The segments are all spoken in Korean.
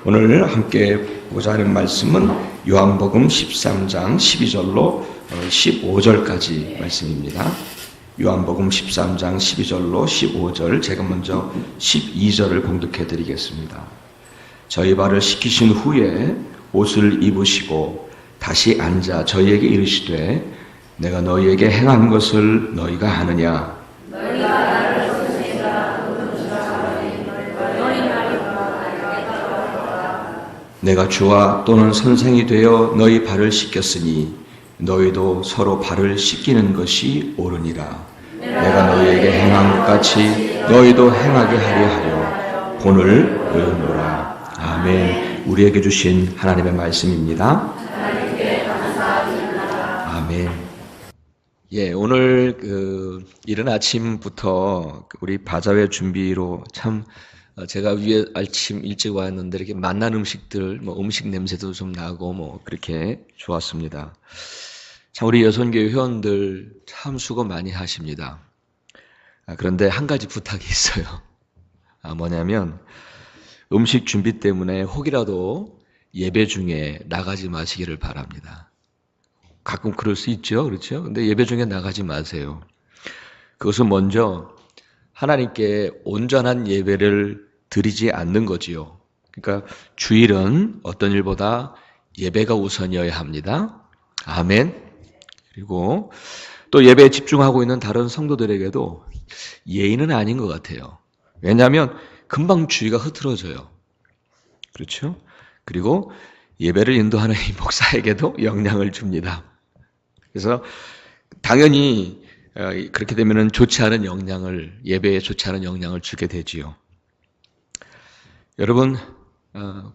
오늘 함께 보고자 하는 말씀은 요한복음 13장 12절로 15절까지 말씀입니다. 요한복음 13장 12절로 15절, 제가 먼저 12절을 봉독해 드리겠습니다. 저희 발을 씻기신 후에 옷을 입으시고 다시 앉아 저희에게 이르시되 내가 너희에게 행한 것을 너희가 아느냐? 내가 주와 또는 선생이 되어 너희 발을 씻겼으니 너희도 서로 발을 씻기는 것이 옳으니라. 내가 너희에게 행한 것 같이 너희도 행하게 하려 하여 본을 외우노라. 아멘. 우리에게 주신 하나님의 말씀입니다. 아멘. 오늘 이른 아침부터 우리 바자회 준비로 참 제가 위에 아침 일찍 왔는데 이렇게 맛난 음식들, 음식 냄새도 좀 나고 그렇게 좋았습니다. 참 우리 여선교회 회원들 참 수고 많이 하십니다. 그런데 한 가지 부탁이 있어요. 뭐냐면 음식 준비 때문에 혹이라도 예배 중에 나가지 마시기를 바랍니다. 가끔 그럴 수 있죠, 그렇죠? 근데 예배 중에 나가지 마세요. 그것은 먼저 하나님께 온전한 예배를 드리지 않는 거지요. 그러니까 주일은 어떤 일보다 예배가 우선이어야 합니다. 아멘. 그리고 또 예배에 집중하고 있는 다른 성도들에게도 예의는 아닌 것 같아요. 왜냐하면 금방 주의가 흐트러져요. 그렇죠? 그리고 예배를 인도하는 이 목사에게도 영향을 줍니다. 그래서 당연히 그렇게 되면 좋지 않은 영향을, 예배에 좋지 않은 영향을 주게 되지요. 여러분,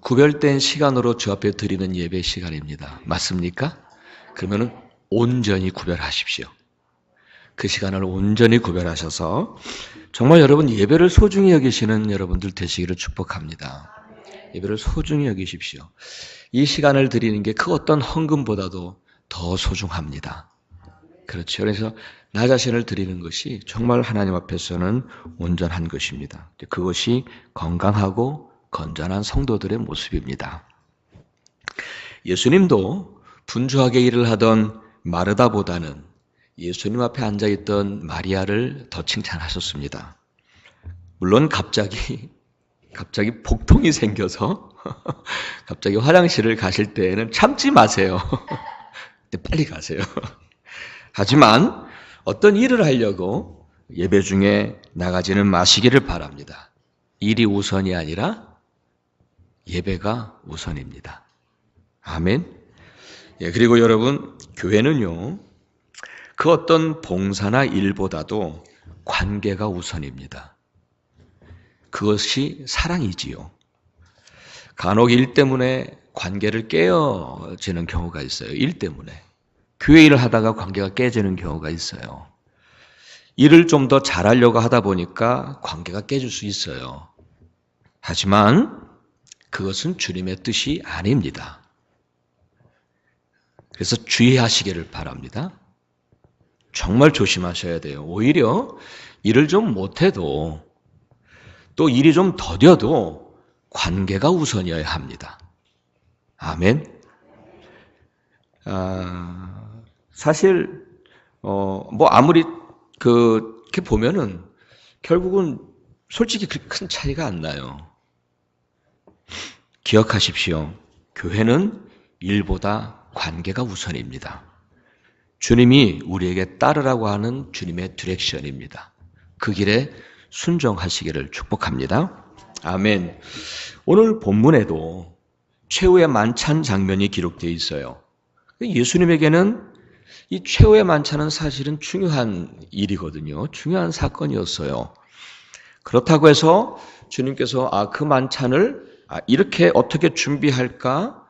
구별된 시간으로 주 앞에 드리는 예배 시간입니다. 맞습니까? 그러면 온전히 구별하십시오. 그 시간을 온전히 구별하셔서 정말 여러분 예배를 소중히 여기시는 여러분들 되시기를 축복합니다. 예배를 소중히 여기십시오. 이 시간을 드리는 게 그 어떤 헌금보다도 더 소중합니다. 그렇죠. 그래서 나 자신을 드리는 것이 정말 하나님 앞에서는 온전한 것입니다. 그것이 건강하고 건전한 성도들의 모습입니다. 예수님도 분주하게 일을 하던 마르다보다는 예수님 앞에 앉아있던 마리아를 더 칭찬하셨습니다. 물론 갑자기 복통이 생겨서 갑자기 화장실을 가실 때에는 참지 마세요. 빨리 가세요. 하지만 어떤 일을 하려고 예배 중에 나가지는 마시기를 바랍니다. 일이 우선이 아니라 예배가 우선입니다. 아멘. 그리고 여러분, 교회는요, 그 어떤 봉사나 일보다도 관계가 우선입니다. 그것이 사랑이지요. 간혹 일 때문에 관계를 깨어지는 경우가 있어요. 일 때문에. 교회 일을 하다가 관계가 깨지는 경우가 있어요. 일을 좀 더 잘하려고 하다 보니까 관계가 깨질 수 있어요. 하지만 그것은 주님의 뜻이 아닙니다. 그래서 주의하시기를 바랍니다. 정말 조심하셔야 돼요. 오히려 일을 좀 못해도 또 일이 좀 더뎌도 관계가 우선이어야 합니다. 아멘. 사실 아무리 그렇게 보면은 결국은 솔직히 그렇게 큰 차이가 안 나요. 기억하십시오. 교회는 일보다 관계가 우선입니다. 주님이 우리에게 따르라고 하는 주님의 디렉션입니다. 그 길에 순종하시기를 축복합니다. 아멘. 오늘 본문에도 최후의 만찬 장면이 기록되어 있어요. 예수님에게는 이 최후의 만찬은 사실은 중요한 일이거든요. 중요한 사건이었어요. 그렇다고 해서 주님께서 그 만찬을 이렇게 어떻게 준비할까?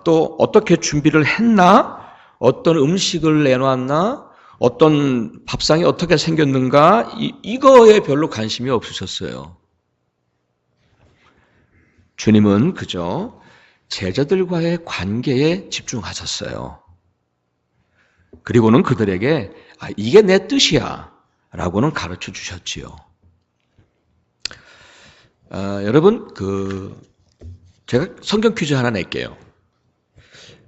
또 어떻게 준비를 했나? 어떤 음식을 내놨나? 어떤 밥상이 어떻게 생겼는가? 이거에 별로 관심이 없으셨어요. 주님은 그저 제자들과의 관계에 집중하셨어요. 그리고는 그들에게 이게 내 뜻이야 라고는 가르쳐 주셨지요. 여러분 제가 성경 퀴즈 하나 낼게요.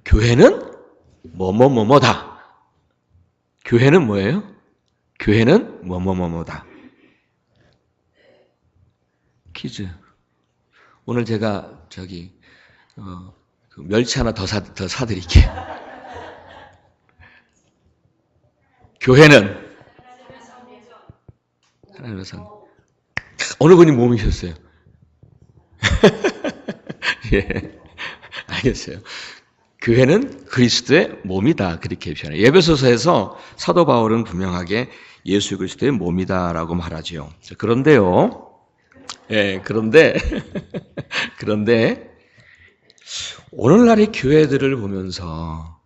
교회는 뭐뭐뭐뭐다. 교회는 뭐예요? 교회는 뭐뭐뭐뭐다. 퀴즈. 오늘 제가 그 멸치 하나 더 사드릴게요. 교회는 하나님의 성. 어느 분이 몸이셨어요? 예, 알겠어요. 교회는 그리스도의 몸이다. 그렇게 표현해요. 에베소서에서 사도 바울은 분명하게 예수 그리스도의 몸이다라고 말하지요. 그런데요. 예, 그런데 오늘날의 교회들을 보면서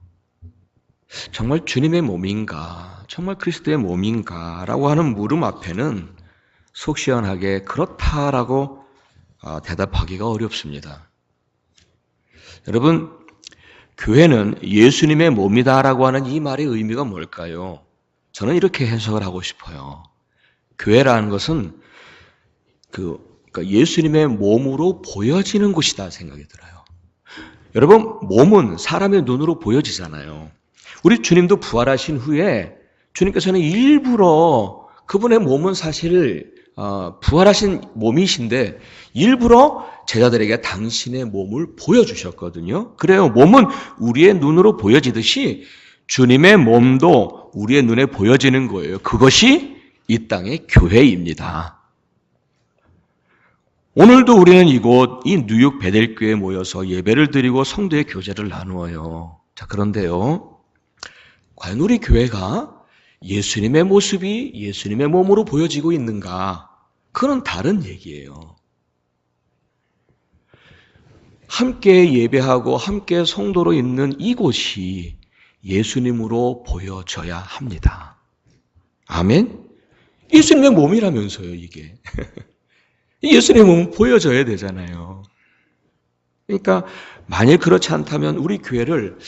정말 주님의 몸인가, 정말 그리스도의 몸인가 라고 하는 물음 앞에는 속 시원하게 그렇다라고 대답하기가 어렵습니다. 여러분, 교회는 예수님의 몸이다라고 하는 이 말의 의미가 뭘까요? 저는 이렇게 해석을 하고 싶어요. 교회라는 것은 그러니까 예수님의 몸으로 보여지는 곳이다 생각이 들어요. 여러분, 몸은 사람의 눈으로 보여지잖아요. 우리 주님도 부활하신 후에 주님께서는 일부러 그분의 몸은 사실 부활하신 몸이신데 일부러 제자들에게 당신의 몸을 보여주셨거든요. 그래요. 몸은 우리의 눈으로 보여지듯이 주님의 몸도 우리의 눈에 보여지는 거예요. 그것이 이 땅의 교회입니다. 오늘도 우리는 이곳 이 뉴욕 베델교회에 모여서 예배를 드리고 성도의 교제를 나누어요. 자, 그런데요. 과연 우리 교회가 예수님의 모습이 예수님의 몸으로 보여지고 있는가? 그건 다른 얘기예요. 함께 예배하고 함께 성도로 있는 이곳이 예수님으로 보여져야 합니다. 아멘? 예수님의 몸이라면서요, 이게. 예수님의 몸은 보여져야 되잖아요. 그러니까 만일 그렇지 않다면 우리 교회를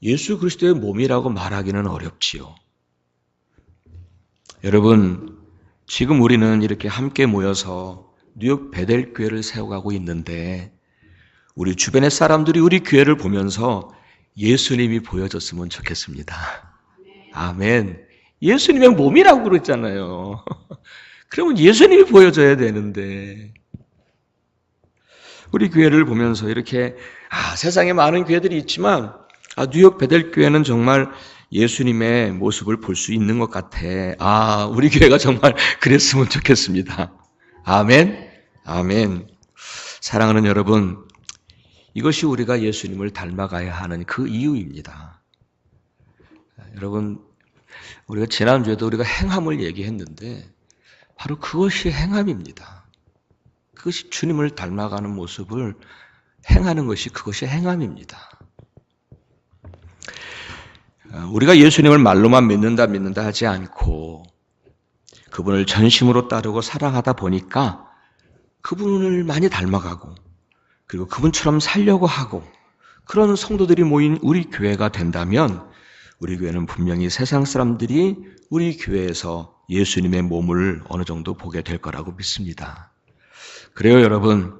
예수 그리스도의 몸이라고 말하기는 어렵지요. 여러분, 지금 우리는 이렇게 함께 모여서 뉴욕 베델 교회를 세워가고 있는데 우리 주변의 사람들이 우리 교회를 보면서 예수님이 보여졌으면 좋겠습니다. 아멘. 예수님의 몸이라고 그랬잖아요. 그러면 예수님이 보여져야 되는데 우리 교회를 보면서 이렇게 세상에 많은 교회들이 있지만 뉴욕 베델 교회는 정말 예수님의 모습을 볼 수 있는 것 같아. 우리 교회가 정말 그랬으면 좋겠습니다. 아멘. 아멘. 사랑하는 여러분, 이것이 우리가 예수님을 닮아가야 하는 그 이유입니다. 여러분, 우리가 지난주에도 우리가 행함을 얘기했는데 바로 그것이 행함입니다. 그것이 주님을 닮아가는 모습을 행하는 것이 그것이 행함입니다. 우리가 예수님을 말로만 믿는다 하지 않고 그분을 전심으로 따르고 사랑하다 보니까 그분을 많이 닮아가고 그리고 그분처럼 살려고 하고 그런 성도들이 모인 우리 교회가 된다면 우리 교회는 분명히 세상 사람들이 우리 교회에서 예수님의 몸을 어느 정도 보게 될 거라고 믿습니다. 그래요, 여러분.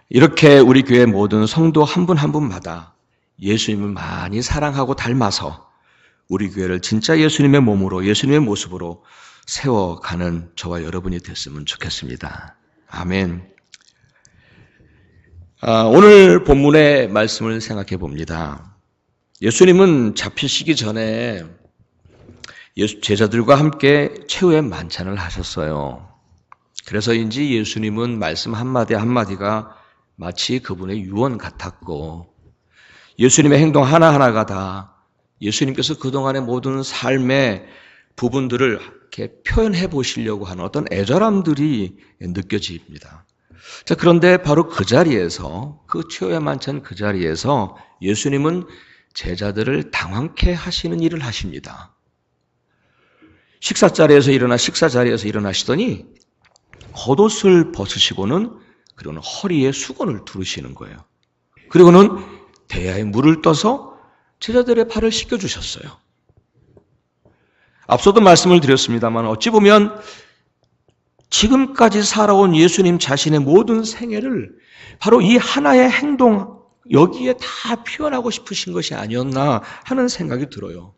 이렇게 우리 교회 모든 성도 한 분 한 분마다 예수님을 많이 사랑하고 닮아서 우리 교회를 진짜 예수님의 몸으로 예수님의 모습으로 세워가는 저와 여러분이 됐으면 좋겠습니다. 아멘. 오늘 본문의 말씀을 생각해 봅니다. 예수님은 잡히시기 전에 제자들과 함께 최후의 만찬을 하셨어요. 그래서인지 예수님은 말씀 한마디 한마디가 마치 그분의 유언 같았고 예수님의 행동 하나하나가 다 예수님께서 그동안의 모든 삶의 부분들을 이렇게 표현해 보시려고 하는 어떤 애절함들이 느껴집니다. 자, 그런데 바로 그 자리에서 그 최후의 만찬 그 자리에서 예수님은 제자들을 당황케 하시는 일을 하십니다. 식사 자리에서 일어나시더니 겉옷을 벗으시고는 그리고는 허리에 수건을 두르시는 거예요. 그리고는 대야에 물을 떠서 제자들의 발을 씻겨주셨어요. 앞서도 말씀을 드렸습니다만 어찌 보면 지금까지 살아온 예수님 자신의 모든 생애를 바로 이 하나의 행동, 여기에 다 표현하고 싶으신 것이 아니었나 하는 생각이 들어요.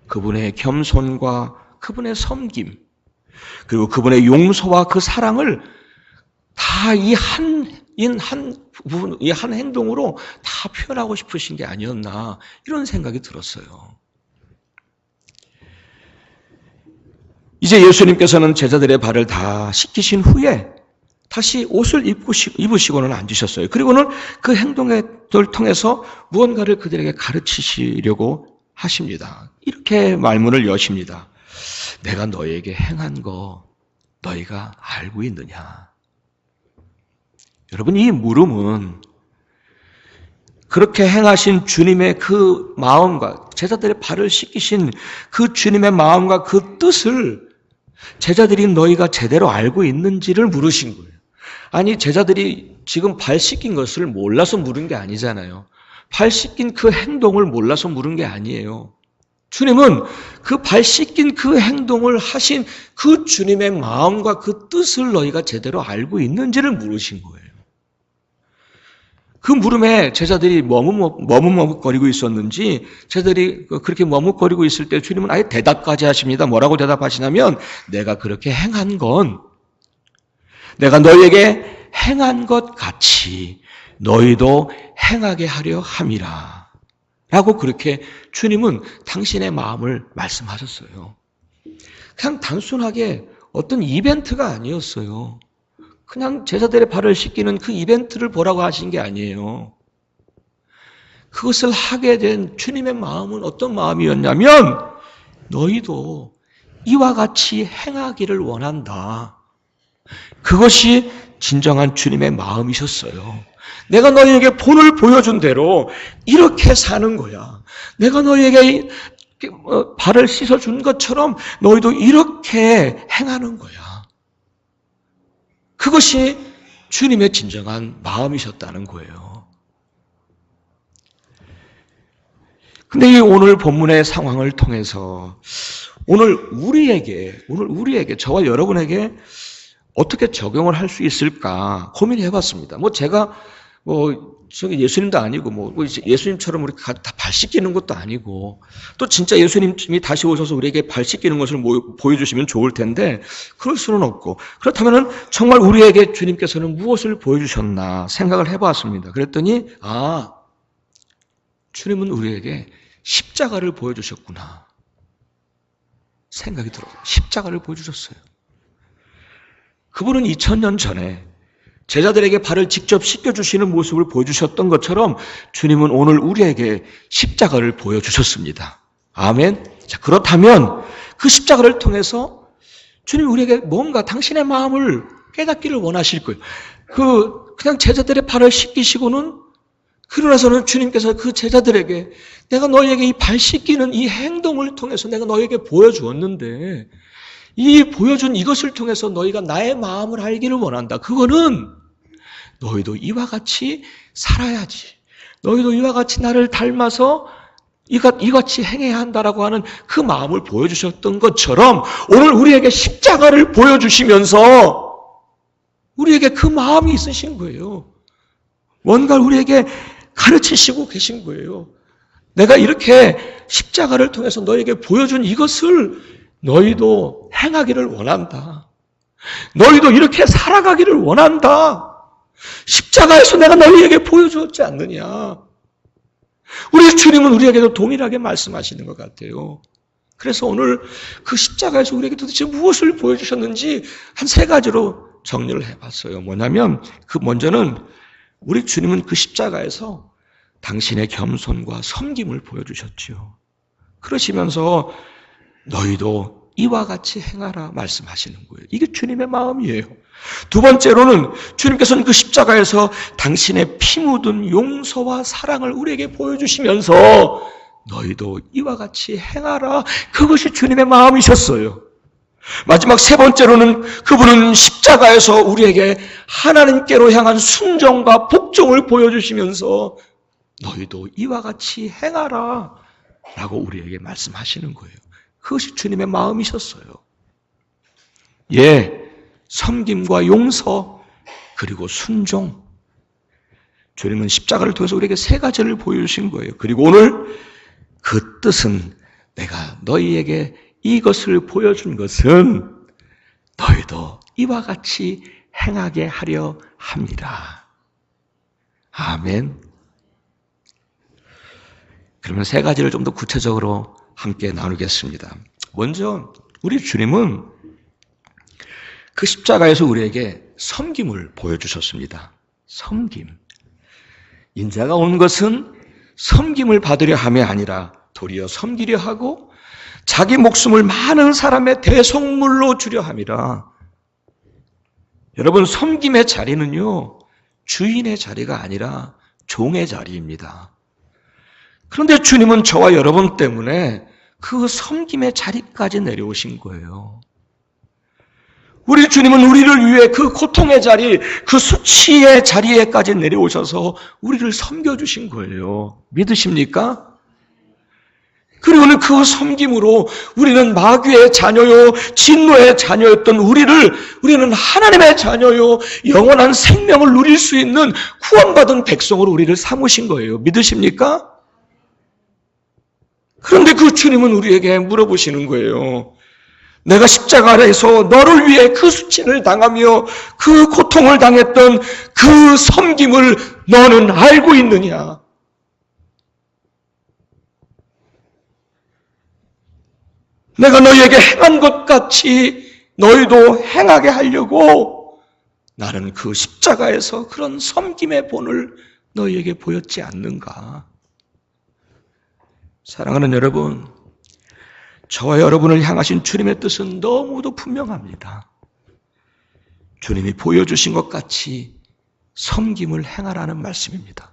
그분의 겸손과 그분의 섬김, 그리고 그분의 용서와 그 사랑을 다 이 한 행동으로 다 표현하고 싶으신 게 아니었나 이런 생각이 들었어요. 이제 예수님께서는 제자들의 발을 다 씻기신 후에 다시 옷을 입으시고는 앉으셨어요. 그리고는 그 행동을 통해서 무언가를 그들에게 가르치시려고 하십니다. 이렇게 말문을 여십니다. 내가 너에게 행한 거 너희가 알고 있느냐? 여러분, 이 물음은 그렇게 행하신 주님의 그 마음과 제자들의 발을 씻기신 그 주님의 마음과 그 뜻을 제자들이 너희가 제대로 알고 있는지를 물으신 거예요. 아니, 제자들이 지금 발 씻긴 것을 몰라서 물은 게 아니잖아요. 발 씻긴 그 행동을 몰라서 물은 게 아니에요. 주님은 그 발 씻긴 그 행동을 하신 그 주님의 마음과 그 뜻을 너희가 제대로 알고 있는지를 물으신 거예요. 그 물음에 제자들이 머뭇머뭇거리고 있었는지, 제자들이 그렇게 머뭇거리고 있을 때 주님은 아예 대답까지 하십니다. 뭐라고 대답하시냐면, 내가 그렇게 행한 건 내가 너희에게 행한 것 같이 너희도 행하게 하려 함이라 라고 그렇게 주님은 당신의 마음을 말씀하셨어요. 그냥 단순하게 어떤 이벤트가 아니었어요. 그냥 제자들의 발을 씻기는 그 이벤트를 보라고 하신 게 아니에요. 그것을 하게 된 주님의 마음은 어떤 마음이었냐면, 너희도 이와 같이 행하기를 원한다. 그것이 진정한 주님의 마음이셨어요. 내가 너희에게 본을 보여준 대로 이렇게 사는 거야. 내가 너희에게 발을 씻어준 것처럼 너희도 이렇게 행하는 거야. 그것이 주님의 진정한 마음이셨다는 거예요. 근데 이 오늘 본문의 상황을 통해서 오늘 우리에게 저와 여러분에게 어떻게 적용을 할 수 있을까 고민해 봤습니다. 제가 저기 예수님도 아니고 예수님처럼 우리 다 발 씻기는 것도 아니고, 또 진짜 예수님이 다시 오셔서 우리에게 발 씻기는 것을 보여주시면 좋을 텐데 그럴 수는 없고, 그렇다면 정말 우리에게 주님께서는 무엇을 보여주셨나 생각을 해봤습니다. 그랬더니 주님은 우리에게 십자가를 보여주셨구나 생각이 들어요. 십자가를 보여주셨어요. 그분은 2000년 전에 제자들에게 발을 직접 씻겨주시는 모습을 보여주셨던 것처럼 주님은 오늘 우리에게 십자가를 보여주셨습니다. 아멘. 자, 그렇다면 그 십자가를 통해서 주님이 우리에게 뭔가 당신의 마음을 깨닫기를 원하실 거예요. 그냥 제자들의 발을 씻기시고는, 그러나서는 주님께서 그 제자들에게 내가 너희에게 이 발 씻기는 이 행동을 통해서 내가 너희에게 보여주었는데, 이 보여준 이것을 통해서 너희가 나의 마음을 알기를 원한다. 그거는 너희도 이와 같이 살아야지. 너희도 이와 같이 나를 닮아서 이같이 행해야 한다라고 하는 그 마음을 보여주셨던 것처럼 오늘 우리에게 십자가를 보여주시면서 우리에게 그 마음이 있으신 거예요. 뭔가 우리에게 가르치시고 계신 거예요. 내가 이렇게 십자가를 통해서 너희에게 보여준 이것을 너희도 행하기를 원한다. 너희도 이렇게 살아가기를 원한다. 십자가에서 내가 너희에게 보여주었지 않느냐. 우리 주님은 우리에게도 동일하게 말씀하시는 것 같아요. 그래서 오늘 그 십자가에서 우리에게 도대체 무엇을 보여주셨는지 한 3가지로 정리를 해봤어요. 뭐냐면 먼저는 우리 주님은 그 십자가에서 당신의 겸손과 섬김을 보여주셨죠. 그러시면서 너희도 이와 같이 행하라 말씀하시는 거예요. 이게 주님의 마음이에요. 2번째로는 주님께서는 그 십자가에서 당신의 피 묻은 용서와 사랑을 우리에게 보여주시면서 너희도 이와 같이 행하라. 그것이 주님의 마음이셨어요. 마지막 3번째로는 그분은 십자가에서 우리에게 하나님께로 향한 순종과 복종을 보여주시면서 너희도 이와 같이 행하라 라고 우리에게 말씀하시는 거예요. 그것이 주님의 마음이셨어요. 섬김과 용서, 그리고 순종. 주님은 십자가를 통해서 우리에게 세 가지를 보여주신 거예요. 그리고 오늘 그 뜻은 내가 너희에게 이것을 보여준 것은 너희도 이와 같이 행하게 하려 합니다. 아멘. 그러면 세 가지를 좀 더 구체적으로 함께 나누겠습니다. 먼저 우리 주님은 그 십자가에서 우리에게 섬김을 보여주셨습니다. 섬김. 인자가 온 것은 섬김을 받으려 함이 아니라 도리어 섬기려 하고 자기 목숨을 많은 사람의 대속물로 주려 함이라. 여러분, 섬김의 자리는요, 주인의 자리가 아니라 종의 자리입니다. 그런데 주님은 저와 여러분 때문에 그 섬김의 자리까지 내려오신 거예요. 우리 주님은 우리를 위해 그 고통의 자리, 그 수치의 자리에까지 내려오셔서 우리를 섬겨주신 거예요. 믿으십니까? 그리고는 그 섬김으로 우리는 마귀의 자녀요, 진노의 자녀였던 우리는 하나님의 자녀요, 영원한 생명을 누릴 수 있는 구원받은 백성으로 우리를 삼으신 거예요. 믿으십니까? 그런데 그 주님은 우리에게 물어보시는 거예요. 내가 십자가 아래에서 너를 위해 그 수치를 당하며 그 고통을 당했던 그 섬김을 너는 알고 있느냐? 내가 너희에게 행한 것 같이 너희도 행하게 하려고 나는 그 십자가에서 그런 섬김의 본을 너희에게 보였지 않는가? 사랑하는 여러분, 저와 여러분을 향하신 주님의 뜻은 너무도 분명합니다. 주님이 보여주신 것 같이 섬김을 행하라는 말씀입니다.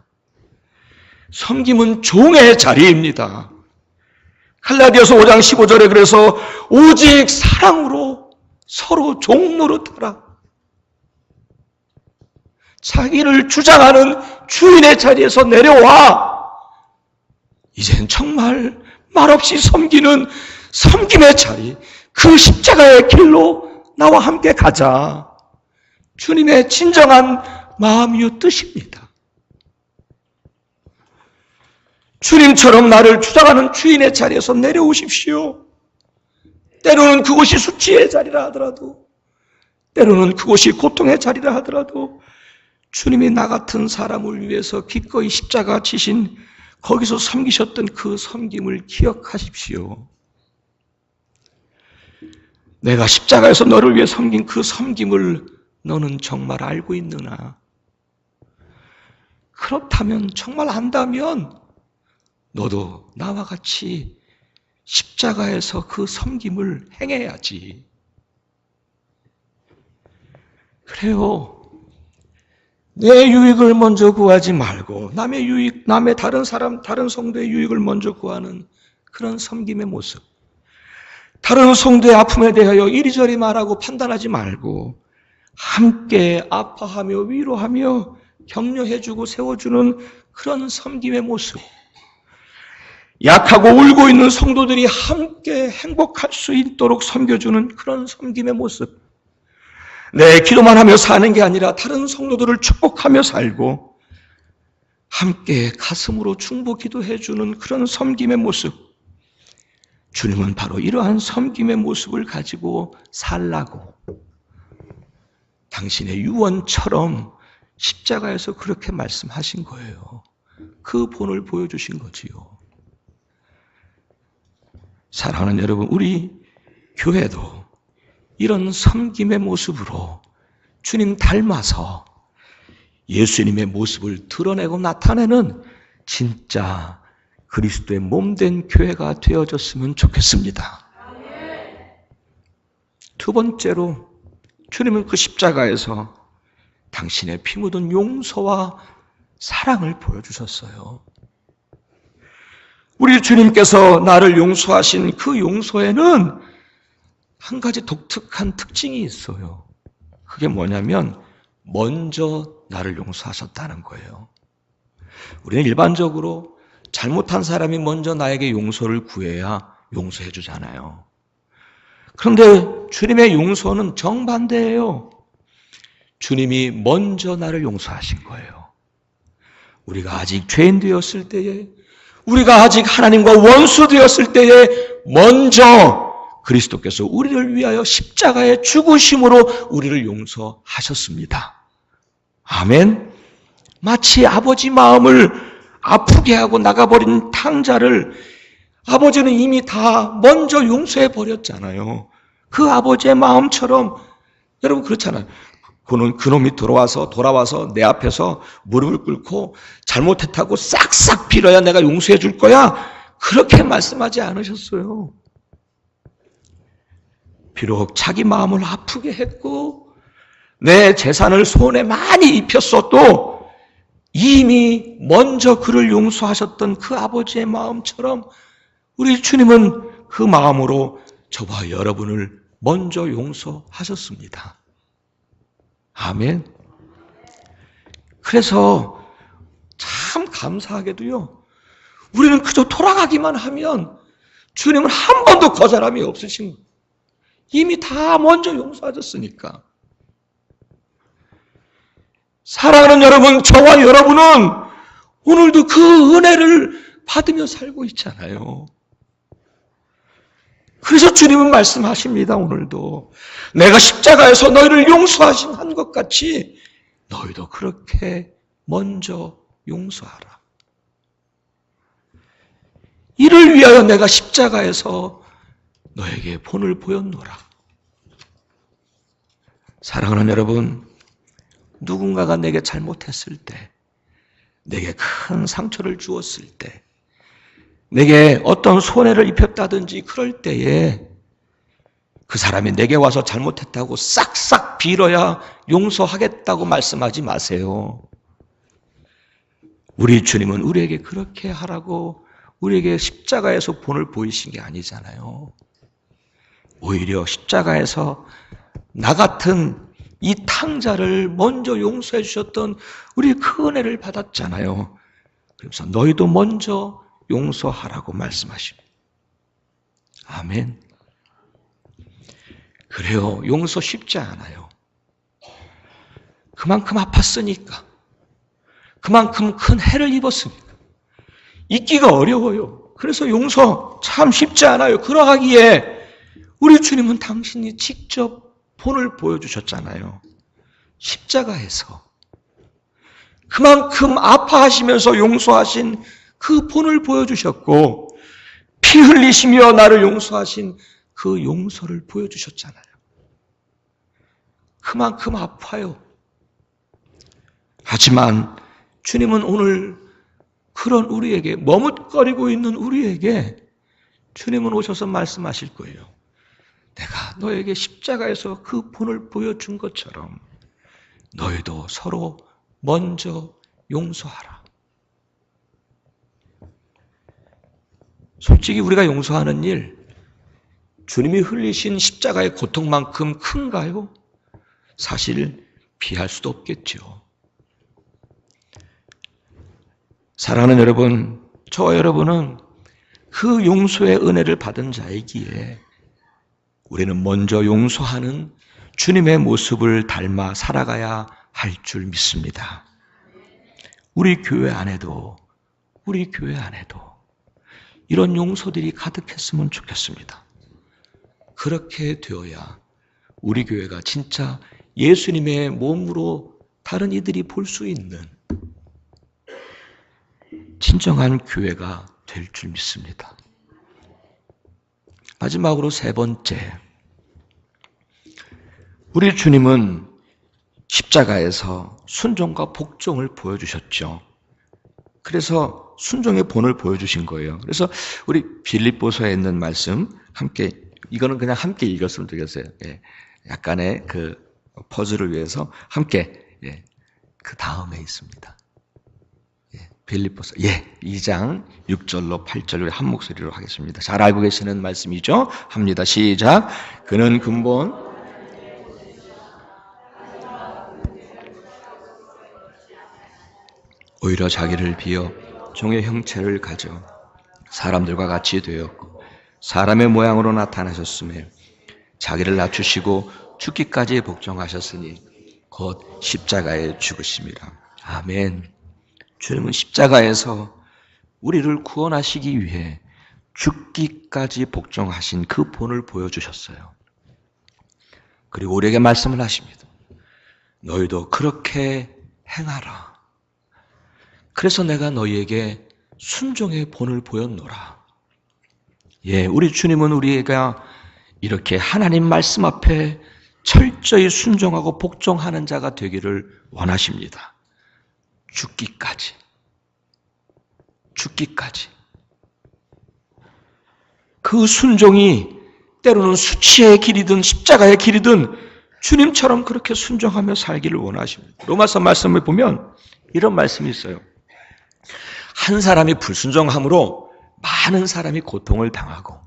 섬김은 종의 자리입니다. 갈라디아서 5장 15절에 그래서 오직 사랑으로 서로 종 노릇하라. 자기를 주장하는 주인의 자리에서 내려와. 이젠 정말 말없이 섬기는 섬김의 자리, 그 십자가의 길로 나와 함께 가자. 주님의 진정한 마음이요 뜻입니다. 주님처럼 나를 주장하는 주인의 자리에서 내려오십시오. 때로는 그곳이 수치의 자리라 하더라도, 때로는 그곳이 고통의 자리라 하더라도 주님이 나 같은 사람을 위해서 기꺼이 십자가 지신 거기서 섬기셨던 그 섬김을 기억하십시오. 내가 십자가에서 너를 위해 섬긴 그 섬김을 너는 정말 알고 있느냐? 그렇다면, 정말 안다면 너도 나와 같이 십자가에서 그 섬김을 행해야지. 그래요. 내 유익을 먼저 구하지 말고 남의 유익, 남의 다른 사람, 다른 성도의 유익을 먼저 구하는 그런 섬김의 모습. 다른 성도의 아픔에 대하여 이리저리 말하고 판단하지 말고 함께 아파하며 위로하며 격려해주고 세워주는 그런 섬김의 모습. 약하고 울고 있는 성도들이 함께 행복할 수 있도록 섬겨주는 그런 섬김의 모습. 내 기도만 하며 사는 게 아니라 다른 성도들을 축복하며 살고 함께 가슴으로 중보 기도해주는 그런 섬김의 모습. 주님은 바로 이러한 섬김의 모습을 가지고 살라고 당신의 유언처럼 십자가에서 그렇게 말씀하신 거예요. 그 본을 보여주신 거지요. 사랑하는 여러분, 우리 교회도 이런 섬김의 모습으로 주님 닮아서 예수님의 모습을 드러내고 나타내는 진짜 그리스도의 몸된 교회가 되어졌으면 좋겠습니다. 두 번째로, 주님은 그 십자가에서 당신의 피 묻은 용서와 사랑을 보여주셨어요. 우리 주님께서 나를 용서하신 그 용서에는 한 가지 독특한 특징이 있어요. 그게 뭐냐면 먼저 나를 용서하셨다는 거예요. 우리는 일반적으로 잘못한 사람이 먼저 나에게 용서를 구해야 용서해 주잖아요. 그런데 주님의 용서는 정반대예요. 주님이 먼저 나를 용서하신 거예요. 우리가 아직 죄인 되었을 때에, 우리가 아직 하나님과 원수 되었을 때에 먼저 그리스도께서 우리를 위하여 십자가의 죽으심으로 우리를 용서하셨습니다. 아멘. 마치 아버지 마음을 아프게 하고 나가버린 탕자를 아버지는 이미 다 먼저 용서해 버렸잖아요. 그 아버지의 마음처럼 여러분 그렇잖아요. 그놈이 돌아와서 내 앞에서 무릎을 꿇고 잘못했다고 싹싹 빌어야 내가 용서해 줄 거야. 그렇게 말씀하지 않으셨어요. 비록 자기 마음을 아프게 했고 내 재산을 손에 많이 입혔어도 이미 먼저 그를 용서하셨던 그 아버지의 마음처럼 우리 주님은 그 마음으로 저와 여러분을 먼저 용서하셨습니다. 아멘. 그래서 참 감사하게도요, 우리는 그저 돌아가기만 하면 주님은 한 번도 거절함이 없으신 거예요. 이미 다 먼저 용서하셨으니까. 사랑하는 여러분, 저와 여러분은 오늘도 그 은혜를 받으며 살고 있잖아요. 그래서 주님은 말씀하십니다. 오늘도 내가 십자가에서 너희를 용서한 것 같이 너희도 그렇게 먼저 용서하라. 이를 위하여 내가 십자가에서 너에게 본을 보였노라. 사랑하는 여러분, 누군가가 내게 잘못했을 때, 내게 큰 상처를 주었을 때, 내게 어떤 손해를 입혔다든지 그럴 때에 그 사람이 내게 와서 잘못했다고 싹싹 빌어야 용서하겠다고 말씀하지 마세요. 우리 주님은 우리에게 그렇게 하라고 우리에게 십자가에서 본을 보이신 게 아니잖아요. 오히려 십자가에서 나 같은 이 탕자를 먼저 용서해 주셨던 우리 그 은혜를 받았잖아요. 그래서 너희도 먼저 용서하라고 말씀하십니다. 아멘. 그래요. 용서 쉽지 않아요. 그만큼 아팠으니까. 그만큼 큰 해를 입었으니까. 잊기가 어려워요. 그래서 용서 참 쉽지 않아요. 그러하기에 우리 주님은 당신이 직접 본을 보여주셨잖아요. 십자가에서. 그만큼 아파하시면서 용서하신 그 본을 보여주셨고 피 흘리시며 나를 용서하신 그 용서를 보여주셨잖아요. 그만큼 아파요. 하지만 주님은 오늘 그런 우리에게 머뭇거리고 있는 우리에게 주님은 오셔서 말씀하실 거예요. 내가 너에게 십자가에서 그 본을 보여준 것처럼 너희도 서로 먼저 용서하라. 솔직히 우리가 용서하는 일, 주님이 흘리신 십자가의 고통만큼 큰가요? 사실 비할 수도 없겠죠. 사랑하는 여러분, 저와 여러분은 그 용서의 은혜를 받은 자이기에 우리는 먼저 용서하는 주님의 모습을 닮아 살아가야 할 줄 믿습니다. 우리 교회 안에도 이런 용서들이 가득했으면 좋겠습니다. 그렇게 되어야 우리 교회가 진짜 예수님의 몸으로 다른 이들이 볼 수 있는 진정한 교회가 될 줄 믿습니다. 마지막으로 세 번째, 우리 주님은 십자가에서 순종과 복종을 보여주셨죠. 그래서 순종의 본을 보여주신 거예요. 그래서 우리 빌립보서에 있는 말씀 함께, 이거는 그냥 함께 읽었으면 되겠어요. 예, 약간의 그 퍼즐을 위해서 함께, 예, 그 다음에 있습니다. 예, 빌립보서 2장 6절로 8절로 한 목소리로 하겠습니다. 잘 알고 계시는 말씀이죠. 합니다. 시작. 그는 근본 오히려 자기를 비어 종의 형체를 가져 사람들과 같이 되었고 사람의 모양으로 나타나셨으며 자기를 낮추시고 죽기까지 복종하셨으니 곧 십자가에 죽으심이라. 아멘. 주님은 십자가에서 우리를 구원하시기 위해 죽기까지 복종하신 그 본을 보여주셨어요. 그리고 우리에게 말씀을 하십니다. 너희도 그렇게 행하라. 그래서 내가 너희에게 순종의 본을 보였노라. 예, 우리 주님은 우리가 이렇게 하나님 말씀 앞에 철저히 순종하고 복종하는 자가 되기를 원하십니다. 죽기까지. 죽기까지. 그 순종이 때로는 수치의 길이든 십자가의 길이든 주님처럼 그렇게 순종하며 살기를 원하십니다. 로마서 말씀을 보면 이런 말씀이 있어요. 한 사람이 불순종함으로 많은 사람이 고통을 당하고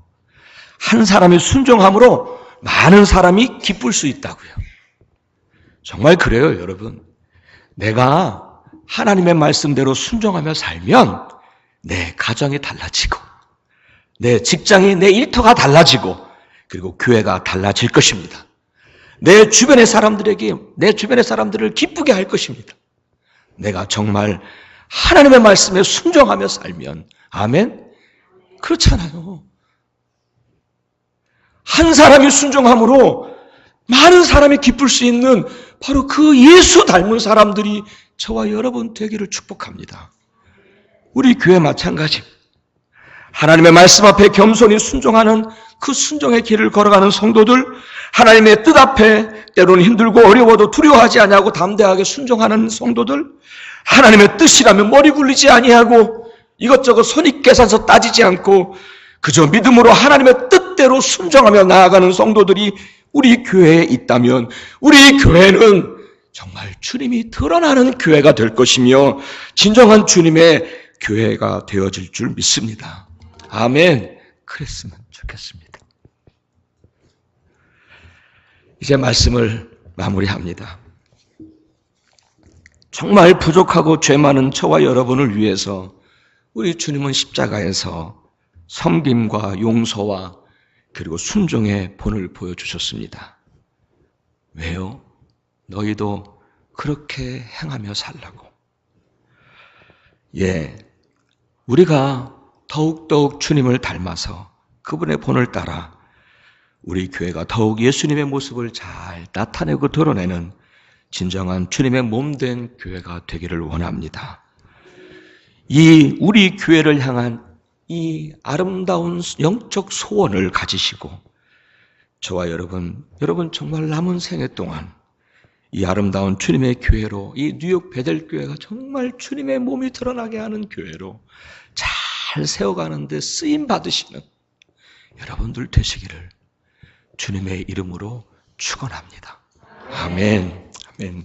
한 사람이 순종함으로 많은 사람이 기쁠 수 있다고요. 정말 그래요, 여러분. 내가 하나님의 말씀대로 순종하며 살면 내 가정이 달라지고 내 직장이, 내 일터가 달라지고 그리고 교회가 달라질 것입니다. 내 주변의 사람들을 기쁘게 할 것입니다. 내가 정말 하나님의 말씀에 순종하며 살면, 아멘? 그렇잖아요. 한 사람이 순종함으로 많은 사람이 기쁠 수 있는 바로 그 예수 닮은 사람들이 저와 여러분 되기를 축복합니다. 우리 교회 마찬가지. 하나님의 말씀 앞에 겸손히 순종하는 그 순종의 길을 걸어가는 성도들, 하나님의 뜻 앞에 때로는 힘들고 어려워도 두려워하지 아니하고 담대하게 순종하는 성도들, 하나님의 뜻이라면 머리 굴리지 아니하고 이것저것 손익계산서 따지지 않고 그저 믿음으로 하나님의 뜻대로 순종하며 나아가는 성도들이 우리 교회에 있다면 우리 교회는 정말 주님이 드러나는 교회가 될 것이며 진정한 주님의 교회가 되어질 줄 믿습니다. 아멘. 그랬으면 좋겠습니다. 이제 말씀을 마무리합니다. 정말 부족하고 죄 많은 저와 여러분을 위해서 우리 주님은 십자가에서 섬김과 용서와 그리고 순종의 본을 보여주셨습니다. 왜요? 너희도 그렇게 행하며 살라고. 예, 우리가 더욱더욱 주님을 닮아서 그분의 본을 따라 우리 교회가 더욱 예수님의 모습을 잘 나타내고 드러내는 진정한 주님의 몸된 교회가 되기를 원합니다. 이 우리 교회를 향한 이 아름다운 영적 소원을 가지시고 저와 여러분 정말 남은 생애 동안 이 아름다운 주님의 교회로 이 뉴욕 베델교회가 정말 주님의 몸이 드러나게 하는 교회로 잘 세워가는 데 쓰임 받으시는 여러분들 되시기를 주님의 이름으로 축원합니다. 아멘. 아멘.